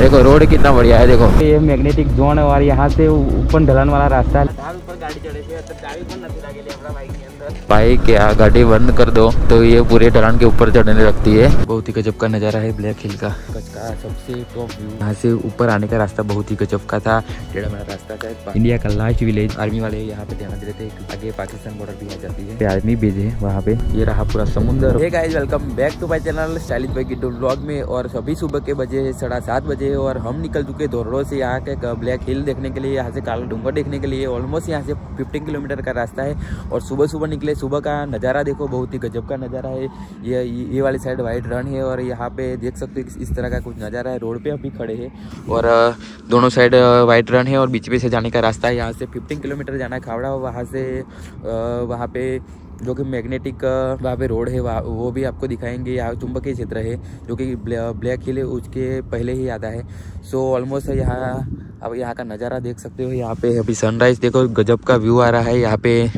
देखो रोड कितना बढ़िया है। देखो ये मैग्नेटिक जोन है और यहाँ से ऊपर ढलान वाला रास्ता है। ऊपर गाड़ी चढ़े थे तो चाबी बंद नहीं लगे अपना बाइक के अंदर। बाइक या गाड़ी बंद कर दो तो ये पूरे ढलान के ऊपर चढ़ने लगती है। बहुत ही गजब का नज़ारा है ब्लैक हिल का। कच्छ का सबसे टॉप व्यू। यहाँ से ऊपर आने का रास्ता बहुत ही गजब का था। टेढ़ा मेढ़ा रास्ता था। इंडिया का लास्ट विलेज। आर्मी वाले यहाँ पे ध्यान दे रहे थे, आगे पाकिस्तान बॉर्डर भी आ जाती है। आर्मी बेस है वहाँ पे। ये रहा पूरा समुद्र। Hey guys, welcome back to my channel stylish bike Giddu vlog में। और अभी सुबह के बजे 7:30 बजे और हम निकल चुके धोरडो से यहाँ के ब्लैक हिल देखने के लिए, यहाँ से काला डूंगर देखने के लिए। ऑलमोस्ट यहाँ से 15 किलोमीटर का रास्ता है और सुबह सुबह निकले। सुबह का नज़ारा देखो, बहुत ही गजब का नज़ारा है। ये वाली साइड वाइट रन है और यहाँ पे देख सकते हो इस तरह का कुछ नज़ारा है। रोड पे अभी खड़े हैं और दोनों साइड वाइट रन है और बीच में से जाने का रास्ता है। यहाँ से 15 किलोमीटर जाना है खावड़ा। वहाँ से वहाँ पे जो कि मैग्नेटिक वहाँ पे रोड है, वो भी आपको दिखाएंगे। यहाँ चुंबकीय क्षेत्र है जो कि ब्लैक हिल है, उसके पहले ही आता है। सो ऑलमोस्ट यहाँ अब यहाँ का नज़ारा देख सकते हो। यहाँ पे अभी सनराइज देखो, गजब का व्यू आ रहा है। यहाँ पे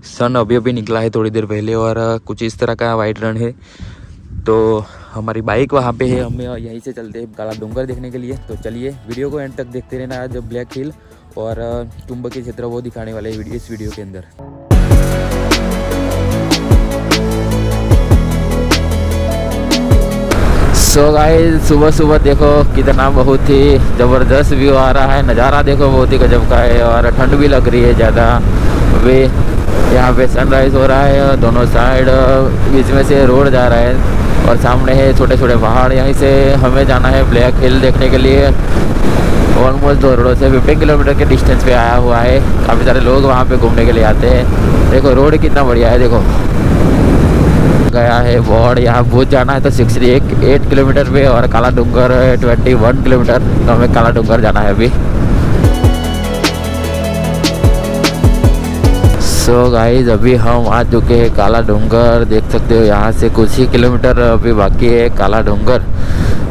सन अभी निकला है थोड़ी देर पहले और कुछ इस तरह का वाइट रन है। तो हमारी बाइक वहाँ पे है, हम यहीं से चलते हैं काला डूंगर देखने के लिए। तो चलिए वीडियो को एंड तक देखते रहना। आज ब्लैक हिल और चुंबकीय क्षेत्र वो दिखाने वाले हैं इस वीडियो के अंदर। सो गाइस, सुबह सुबह देखो कितना बहुत ही ज़बरदस्त व्यू आ रहा है। नज़ारा देखो बहुत ही गजब का है और ठंड भी लग रही है ज़्यादा। वे यहाँ पे सनराइज हो रहा है, दोनों साइड बीच में से रोड जा रहा है और सामने है छोटे छोटे पहाड़। यहीं से हमें जाना है ब्लैक हिल देखने के लिए। ऑलमोस्ट धोरडो से 15 किलोमीटर के डिस्टेंस पे आया हुआ है। काफ़ी सारे लोग वहाँ पे घूमने के लिए आते हैं। देखो रोड कितना बढ़िया है। देखो गया है बोर्ड, यहाँ भूज जाना है तो 68 किलोमीटर पे और काला डूंगर 21 किलोमीटर। तो हमें काला डूंगर जाना है अभी। सो गाइस, अभी हम आ चुके हैं काला डूंगर। देख सकते हो यहाँ से कुछ ही किलोमीटर अभी बाकी है काला डूंगर।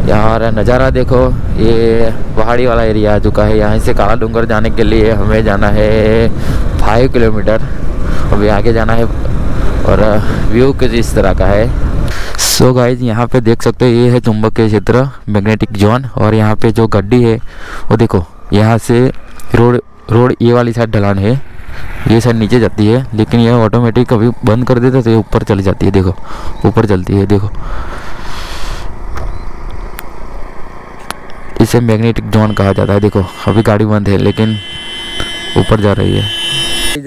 यहाँ नज़ारा देखो, ये पहाड़ी वाला एरिया आ चुका है। यहाँ से काला डूंगर जाने के लिए हमें जाना है 5 किलोमीटर। अभी आगे जाना है और व्यू कुछ इस तरह का है। सो गाइज, यहाँ पे देख सकते हो ये है चुंबकीय क्षेत्र मैग्नेटिक जोन। और यहाँ पे जो गड्डी है वो देखो, यहाँ से रोड ये वाली साइड ढलान है, ये साइड नीचे जाती है, लेकिन ये ऑटोमेटिक कभी बंद कर देता तो ये ऊपर चली जाती है। देखो ऊपर चलती है। देखो इसे मैग्नेटिक जोन कहा जाता है। देखो अभी गाड़ी बंद है लेकिन ऊपर जा रही है।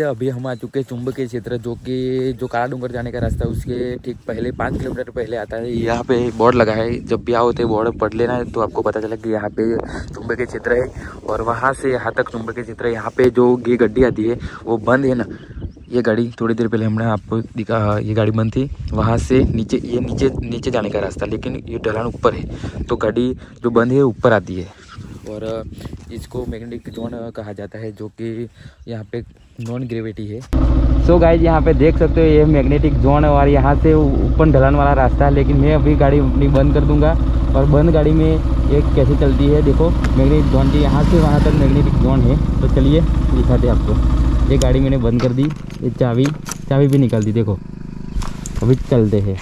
अभी हम आ चुके हैं चुंबकीय क्षेत्र, जो काला डूंगर जाने का रास्ता है उसके ठीक पहले 5 किलोमीटर पहले आता है। यहाँ पे बोर्ड लगा है, जब भी आओ तो बोर्ड पढ़ लेना है तो आपको पता चला कि यहाँ पे चुंबकीय क्षेत्र है। और वहाँ से यहाँ तक चुंबकीय क्षेत्र है। यहाँ पे जो ये गड्डी आती है वो बंद है ना, ये गाड़ी थोड़ी देर पहले हमने आपको दिखा, ये गाड़ी बंद थी। वहाँ से नीचे ये नीचे जाने का रास्ता, लेकिन ये ढलान ऊपर है तो गाड़ी जो बंद है ऊपर आती है। और इसको मैग्नेटिक जोन कहा जाता है, जो कि यहाँ पे नॉन ग्रेविटी है। सो गाइज, यहाँ पे देख सकते हो ये मैग्नेटिक जोन है और यहाँ से ऊपर ढलान वाला रास्ता है। लेकिन मैं अभी गाड़ी अपनी बंद कर दूंगा और बंद गाड़ी में ये कैसे चलती है देखो। मैग्नेटिक जोन की यहाँ से वहाँ तक मैग्नेटिक जोन है। तो चलिए दिखाते आपको। ये गाड़ी मैंने बंद कर दी, ये चाबी भी निकाल दी। देखो अभी चलते हैं,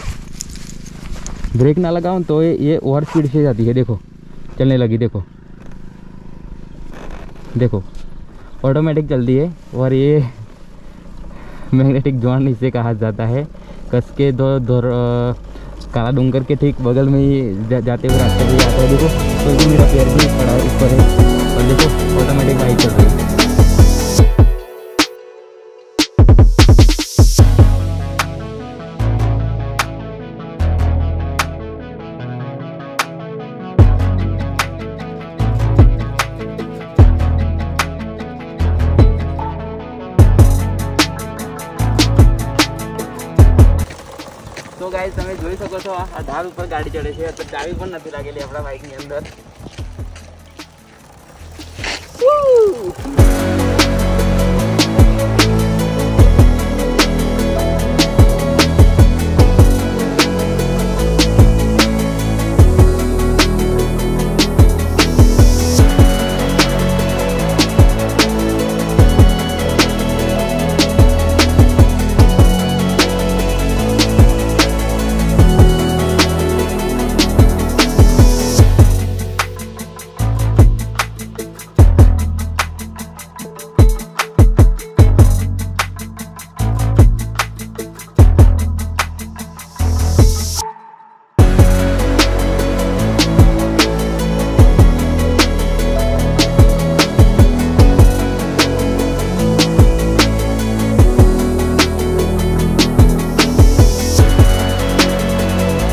ब्रेक ना लगाऊँ तो ये ओवर स्पीड से जाती है। देखो चलने लगी। देखो ऑटोमेटिक चलती है। और ये मैग्नेटिक जोन इसे कहा जाता है। कस के काला डूंगर के ठीक बगल में ही जाते हुए रास्ते भी आता है। देखो तो मेरा पैर भी खड़ा है ऊपर है और देखो ऑटोमेटिक बाइक चल रही है। तो गाइस, તમે જોઈ શકો છો આ ઢાળ ઉપર ગાડી ચડે છે તો ચાવી પણ નથી લાગેલી આપણા બાઇકની અંદર।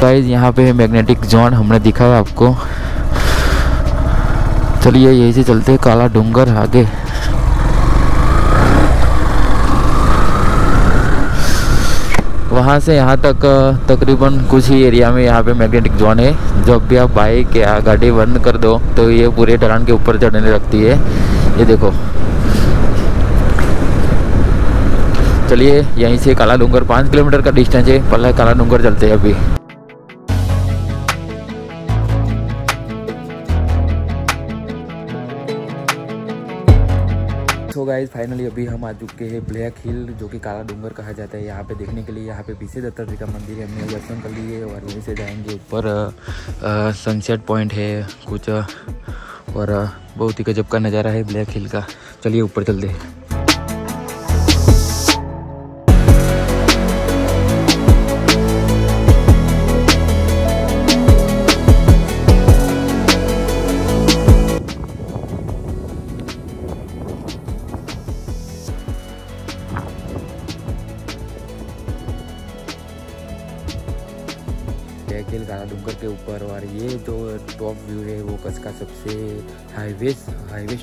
गाइस यहाँ पे मैग्नेटिक जोन हमने दिखाया आपको। चलिए यहीं से चलते हैं काला डूंगर आगे। वहाँ से यहाँ तक तकरीबन कुछ ही एरिया में यहाँ पे मैग्नेटिक जोन है। जब भी आप बाइक या गाड़ी बंद कर दो तो ये पूरे ढलान के ऊपर चढ़ने लगती है। ये देखो। चलिए यहीं से काला डूंगर 5 किलोमीटर का डिस्टेंस है। पहले काला डूंगर चलते हैं अभी। तो गाइस फाइनली अभी हम आ चुके हैं ब्लैक हिल, जो कि काला डूंगर कहा जाता है। यहाँ पे देखने के लिए यहाँ पे पीछे दत्तात्रेय का मंदिर है, हमने दर्शन कर लिए और यहीं से जाएंगे ऊपर। सनसेट पॉइंट है कुछ और बहुत ही गजब का नज़ारा है ब्लैक हिल का। चलिए ऊपर चलते हैं। ब्लैक हिल काला डूंगर के ऊपर। और ये जो टॉप व्यू है वो कच्छ का सबसे हाईवे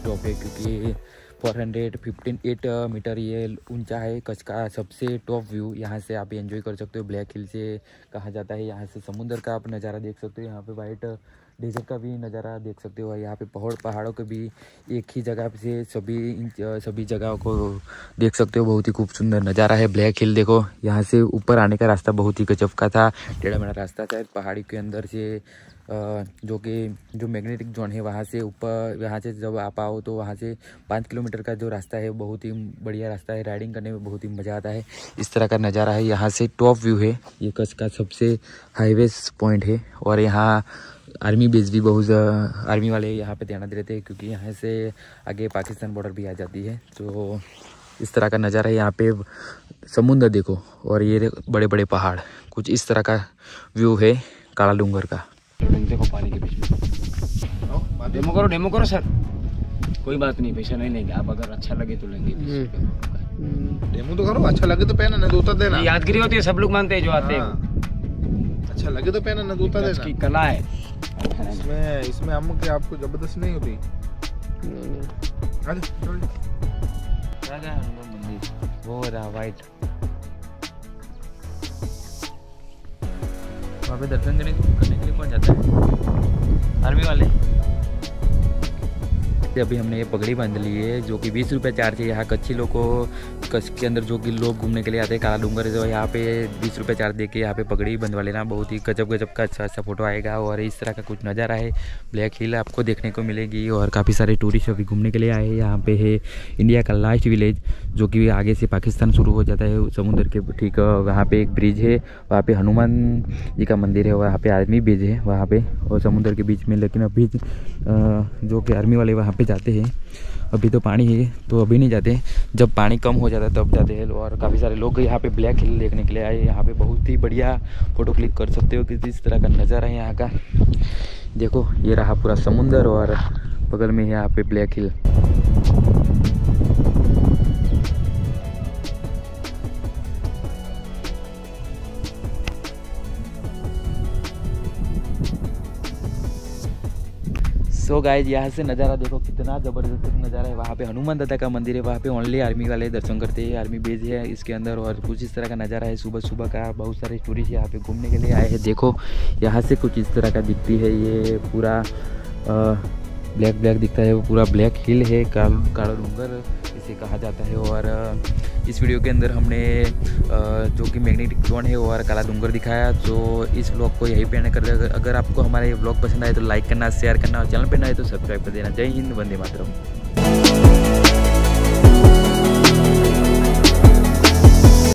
टॉप है, क्योंकि 458 मीटर ये ऊंचा है। कच्छ का सबसे टॉप व्यू यहाँ से आप एंजॉय कर सकते हो। ब्लैक हिल से कहा जाता है। यहाँ से समुद्र का आप नज़ारा देख सकते हो। यहाँ पे वाइट डेजर्ट का भी नज़ारा देख सकते हो। यहाँ पे पहाड़ों के भी एक ही जगह से सभी जगहों को देख सकते हो। बहुत ही खूब सुंदर नज़ारा है ब्लैक हिल। देखो यहाँ से ऊपर आने का रास्ता बहुत ही गजब का था, टेढ़ा मेढ़ा रास्ता था पहाड़ी के अंदर से। जो मैग्नेटिक जोन है वहाँ से ऊपर, यहाँ से जब आप आओ तो वहाँ से 5 किलोमीटर का जो रास्ता है बहुत ही बढ़िया रास्ता है। राइडिंग करने में बहुत ही मज़ा आता है। इस तरह का नज़ारा है। यहाँ से टॉप व्यू है। ये कच्छ का सबसे हाईवे पॉइंट है। और यहाँ आर्मी बेस भी बहुत आर्मी वाले यहाँ पे ध्यान देते हैं, क्योंकि यहाँ से आगे पाकिस्तान बॉर्डर भी आ जाती है। तो इस तरह का नज़ारा है। यहाँ पे समुद्र देखो और ये बड़े बड़े पहाड़, कुछ इस तरह का व्यू है काला डूंगर का। देखो पानी के बीच में डेमो करो सर। कोई बात नहीं, पैसा नहीं लेंगे। आप अगर अच्छा लगे तो लेंगे। डेमो तो करो, अच्छा लगे तो पहना, ना जूता देना। यादगिरी होती है, सब लोग मानते हैं जो आते हैं। अच्छा लगे तो पहना, ना जूता देना। इसकी कला है। इसमें हम के आपको जबरदस्त नहीं होती। वो रहा वाइट, वहाँ पे दर्शन करने के लिए कौन जाता है? आर्मी वाले। अभी हमने ये पगड़ी बांध ली है, जो कि 20 रुपये चार्ज है। यहाँ कच्ची लोग को कच्छ के अंदर जो कि लोग घूमने के लिए आते हैं काला डूंगर, जो यहाँ पे 20 रुपये चार्ज दे के यहाँ पे पगड़ी बंधवा लेना। बहुत ही गजब का अच्छा फोटो आएगा। और इस तरह का कुछ नज़ारा है ब्लैक हिल आपको देखने को मिलेगी। और काफ़ी सारे टूरिस्ट अभी घूमने के लिए आए हैं। यहाँ पे है इंडिया का लास्ट विलेज, जो कि आगे से पाकिस्तान शुरू हो जाता है समुद्र के ठीक। वहाँ पे एक ब्रिज है, वहाँ पे हनुमान जी का मंदिर है, वहाँ पे आर्मी बेस है वहाँ पे और समुद्र के बीच में। लेकिन अभी जो कि आर्मी वाले वहाँ पे जाते हैं, अभी तो पानी है तो अभी नहीं जाते। जब पानी कम हो जाता है तब जाते हैं। और काफ़ी सारे लोग यहाँ पे ब्लैक हिल देखने के लिए आए। यहाँ पे बहुत ही बढ़िया फ़ोटो क्लिक कर सकते हो कि किस तरह का नज़ारा है यहाँ का। देखो ये रहा पूरा समुंदर और बगल में है यहाँ पे ब्लैक हिल। सो गाइज यहाँ से नज़ारा देखो कितना ज़बरदस्त नज़ारा है। वहाँ पे हनुमान दादा का मंदिर है, वहाँ पे ओनली आर्मी वाले दर्शन करते हैं। आर्मी बेस है इसके अंदर। और कुछ इस तरह का नज़ारा है सुबह सुबह का। बहुत सारे टूरिस्ट यहाँ पे घूमने के लिए आए हैं। देखो यहाँ से कुछ इस तरह का दिखती है। ये पूरा ब्लैक दिखता है, वो पूरा ब्लैक हिल है, काला डूंगर इसे कहा जाता है। और इस वीडियो के अंदर हमने जो कि मैग्नेटिक जोन है और काला डूंगर दिखाया। तो इस व्लॉग को यहीं पे एंड कर दें। अगर आपको हमारा ये व्लॉग पसंद आए तो लाइक करना, शेयर करना और चैनल पे नए तो सब्सक्राइब कर देना। जय हिंद, वंदे मातरम।